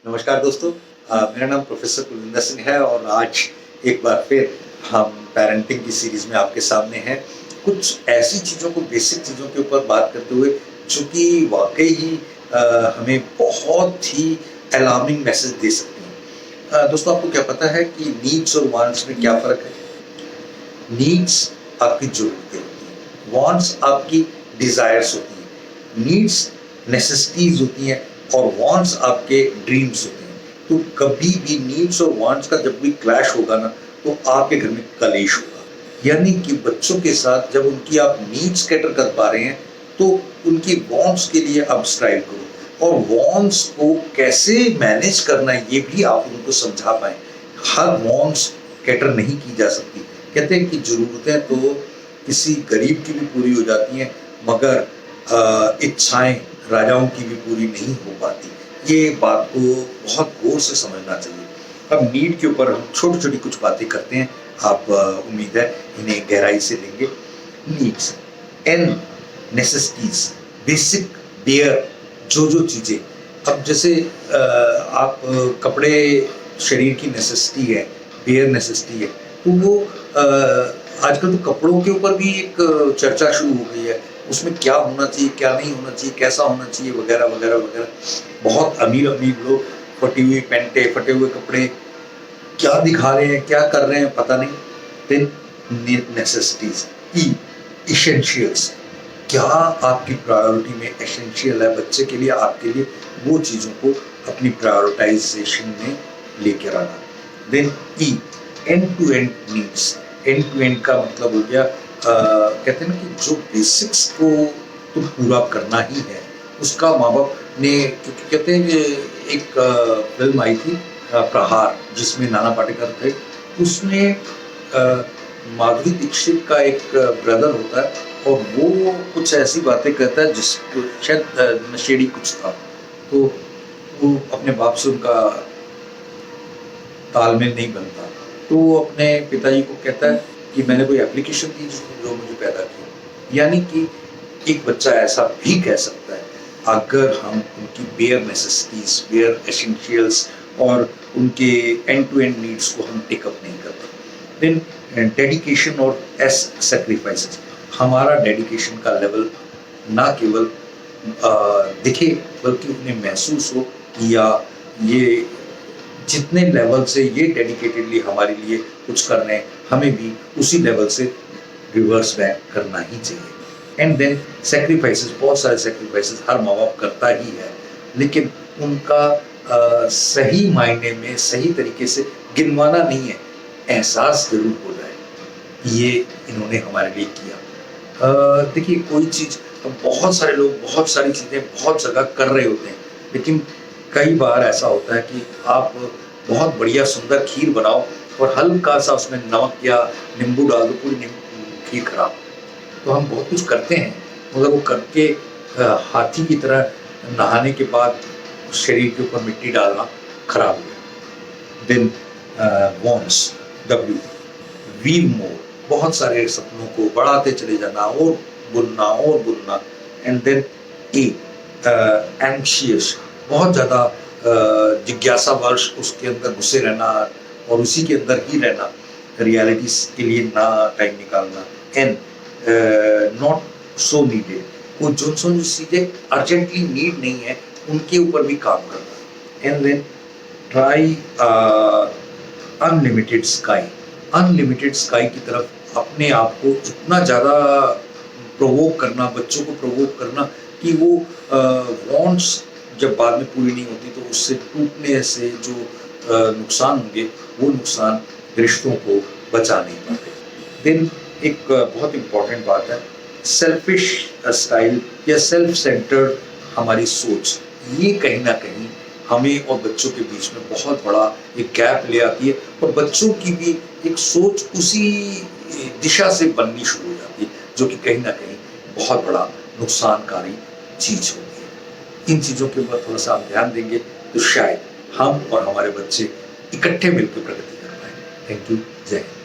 नमस्कार दोस्तों। मेरा नाम प्रोफेसर कुलविंदर सिंह है और आज एक बार फिर हम पेरेंटिंग की सीरीज में आपके सामने हैं। कुछ ऐसी चीज़ों को, बेसिक चीज़ों के ऊपर बात करते हुए जो कि वाकई ही हमें बहुत ही अलार्मिंग मैसेज दे सकती हैं। दोस्तों, आपको क्या पता है कि नीड्स और वांट्स में क्या फ़र्क है? नीड्स आपकी ज़रूरतें होती हैं, वांट्स आपकी डिज़ायर्स होती हैं, नीड्स नेसेसिटीज़ होती हैं और वांट्स आपके ड्रीम्स होते हैं। तो कभी भी नीड्स और वांट्स का जब भी क्लैश होगा ना, तो आपके घर में कलेश होगा। यानी कि बच्चों के साथ जब उनकी आप नीड्स कैटर कर पा रहे हैं, तो उनकी वांट्स के लिए आप स्ट्राइव करो और वांट्स को कैसे मैनेज करना है, ये भी आप उनको समझा पाएँ। हर वांट्स कैटर नहीं की जा सकती। कहते हैं कि ज़रूरतें तो किसी गरीब की भी पूरी हो जाती हैं, मगर इच्छाएँ राजाओं की भी पूरी नहीं हो पाती। ये बात को बहुत गौर से समझना चाहिए। अब नीड के ऊपर हम छोटी-छोटी कुछ बातें करते हैं। आप उम्मीद है इन्हें गहराई से लेंगे। Needs, and necessities, basic bare जो चीज़ें। अब जैसे आप कपड़े शरीर की नेसेसिटी है, बेयर नेसेसिटी है, तो वो आजकल तो कपड़ों के ऊपर भी एक चर्चा शुरू हो गई है। उसमें क्या होना चाहिए, क्या नहीं होना चाहिए, कैसा होना चाहिए, वगैरह, वगैरह, वगैरह। बहुत अमीर-अमीर लोग फटी हुई पैंटें, फटे हुए कपड़े, क्या दिखा रहे हैं, क्या कर रहे हैं, पता नहीं। देन नेसेसिटीज़, ई एसेंशियल्स, क्या आपकी प्रायोरिटी में एसेंशियल है बच्चे के लिए, आपके लिए, वो चीज़ों को अपनी प्रायोरिटाइजेशन में लेकर आना। Then E end to end needs. End to end का मतलब हो गया, कहते हैं ना कि जो बेसिक्स को तो पूरा करना ही है, उसका माँ बाप ने, क्योंकि कहते हैं कि एक फिल्म आई थी प्रहार, जिसमें नाना पाटेकर थे। उसमें माधुरी दीक्षित का एक ब्रदर होता है और वो कुछ ऐसी बातें कहता है जिसको शायद नशेड़ी कुछ था, तो वो अपने बाप से उनका तालमेल नहीं बनता, तो वो अपने पिताजी को कहता है कि मैंने कोई एप्लीकेशन दी जो मुझे पैदा किया। यानी कि एक बच्चा ऐसा भी कह सकता है, अगर हम उनकी बेयर नेसेसिटीज़, बेयर एसेंशियल्स और उनके एंड टू एंड नीड्स को हम टेकअप नहीं करते। देन डेडिकेशन और सैक्रिफाइसेस। हमारा डेडिकेशन का लेवल ना केवल दिखे, बल्कि उन्हें महसूस हो कि या ये जितने लेवल से ये डेडिकेटेडली हमारे लिए कुछ कर रहे हैं, हमें भी उसी लेवल से रिवर्स बैक करना ही चाहिए। एंड देन सैक्रिफाइसेस, बहुत सारे सैक्रिफाइसेस हर माँ बाप करता ही है, लेकिन उनका सही मायने में, सही तरीके से गिनवाना नहीं है, एहसास ज़रूर हो जाए ये इन्होंने हमारे लिए किया। देखिए, कोई चीज़, बहुत सारे लोग बहुत सारी चीज़ें बहुत जगह कर रहे होते हैं, लेकिन कई बार ऐसा होता है कि आप बहुत बढ़िया सुंदर खीर बनाओ और हल्का सा उसमें नमक या नींबू डाल दो, पूरी खीर खराब। तो हम बहुत कुछ करते हैं, मगर वो करके हाथी की तरह नहाने के बाद शरीर के ऊपर मिट्टी डालना खराब हो गया। देन वांट्स, डब्ल्यू, वीव मोर, बहुत सारे सपनों को बढ़ाते चले जाना और बुनना और बुनना। एंड देन ए एंशियस, बहुत ज़्यादा जिज्ञासावश उसके अंदर घुसे रहना और उसी के अंदर ही रहना, रियलिटीज़ के लिए ना टाइम निकालना। एन नॉट सो नीडेड, वो जो चीज़ें अर्जेंटली नीड नहीं है उनके ऊपर भी काम करना। And then try unlimited sky, unlimited sky की तरफ अपने आप को इतना ज़्यादा प्रोवोक करना, बच्चों को प्रोवोक करना कि वो वांट्स जब बाद में पूरी नहीं होती तो उससे टूटने से जो नुकसान होंगे, वो नुकसान रिश्तों को बचा नहीं पाते। देन एक बहुत इम्पॉर्टेंट बात है, सेल्फिश स्टाइल या सेल्फ सेंटर्ड हमारी सोच, ये कहीं ना कहीं हमें और बच्चों के बीच में बहुत बड़ा एक गैप ले आती है और बच्चों की भी एक सोच उसी दिशा से बननी शुरू हो जाती है, जो कि कहीं ना कहीं बहुत बड़ा नुकसानकारी चीज़ होती है। इन चीज़ों के ऊपर थोड़ा सा आप ध्यान देंगे तो शायद हम और हमारे बच्चे इकट्ठे मिलकर प्रगति कर पाएंगे। Thank you. जय हिंद।